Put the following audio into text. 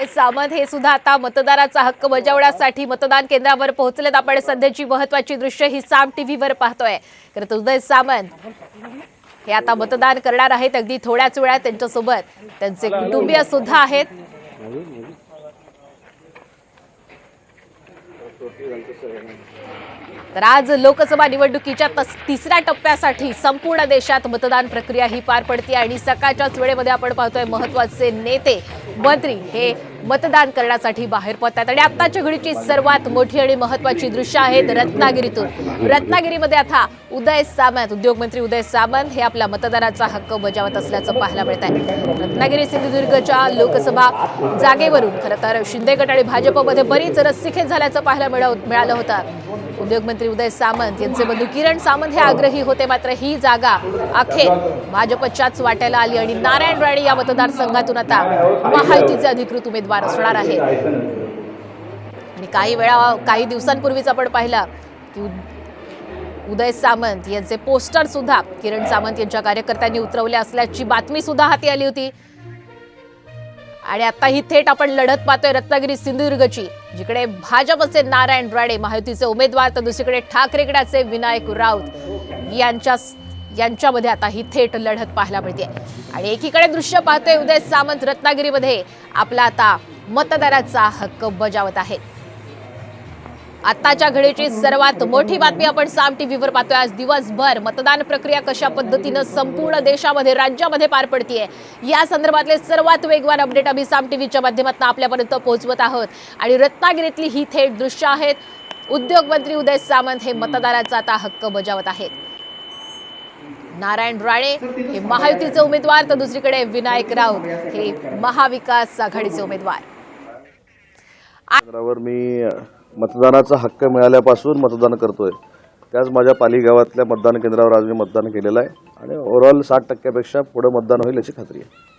सामंत हे सुद्धा आता मतदाराचा हक्क बजावण्यासाठी मतदान केंद्रावर पोहोचलेत। आपण सध्याची महत्त्वाची दृश्य ही साम टीव्हीवर पाहतोय। तर उदय सामंत हे आता मतदान करणार आहेत। अगदी थोड्याच वेळात त्यांच्यासोबत त्यांचे कुटुंबीय सुद्धा आहेत। तर आज लोकसभा निवडणुकीच्या तिसऱ्या टप्प्यासाठी संपूर्ण देशात मतदान प्रक्रिया ही पार पडते आणि सकाळच्याच वेळेमध्ये आपण पाहतोय महत्त्वाचे नेते मंत्री हे मतदान करण्यासाठी बाहेर पडतात। आणि आत्ताच्या घडीची सर्वात मोठी आणि महत्त्वाची दृश्य आहेत रत्नागिरीतून। रत्नागिरीमध्ये आता उदय सामंत उद्योगमंत्री उदय सामंत हे आपल्या मतदाराचा हक्क बजावत असल्याचं पाहायला मिळत आहे। रत्नागिरी सिंधुदुर्गच्या लोकसभा जागेवरून खरं तर शिंदे गट आणि भाजपमध्ये बरीच रस्सीखेच झाल्याचं पाहायला मिळालं होतं। उद्योगमंत्री उदय सामंत यांचे बंधू किरण सामंत हे आग्रही होते, मात्र ही जागा अखेर भाजपच्याच वाट्याला आली आणि नारायण राणे या मतदारसंघातून आता महायुतीचे अधिकृत उमेदवार असणार आहेत। आणि काही दिवसांपूर्वीच आपण पाहिलं की उदय सामंत यांचे पोस्टर सुद्धा किरण सामंत यांच्या कार्यकर्त्यांनी उतरवले असल्याची बातमी सुद्धा हाती आली होती। आणि आता ही थेट आपण लढत पाहतोय रत्नागिरी सिंधुदुर्गची, जिकडे भाजपचे नारायण राणे महायुतीचे उमेदवार तर दुसरीकडे ठाकरे गटाचे विनायक राऊत यांच्यामध्ये आता ही थेट लढत पाहायला मिळते। आणि एकीकडे दृश्य पाहतोय उदय सामंत रत्नागिरीमध्ये आपला आता मतदाराचा हक्क बजावत आहे। आताच्या घडीची सर्वात मोठी बातमी आपण साम टीव्हीवर पाहतोय। आज दिवसभर मतदान प्रक्रिया कशा पद्धतीने संपूर्ण देशामध्ये राज्यामध्ये पार पडतीये या संदर्भातले सर्वात वेगवान अपडेट आम्ही साम टीव्हीच्या माध्यमातून आपल्यापर्यंत पोहोचवत आहोत। आणि रत्नागिरीतली ही थेट दृश्य आहेत। उद्योगमंत्री उदय सामंत हे मतदाराचा आता हक्क बजावत आहेत। नारायण राणे हे महायुतीचे उमेदवार तर दुसरीकडे विनायक राऊत हे महाविकास आघाडीचे उमेदवार। मी मतदानाचा हक्क मिळाल्यापासून मतदान करतोय। त्याच माझ्या पाली गावातल्या मतदान केंद्रावर आज मी मतदान केलेलं आहे आणि ओव्हरऑल 60% पेक्षा पुढे मतदान होईल याची खात्री आहे।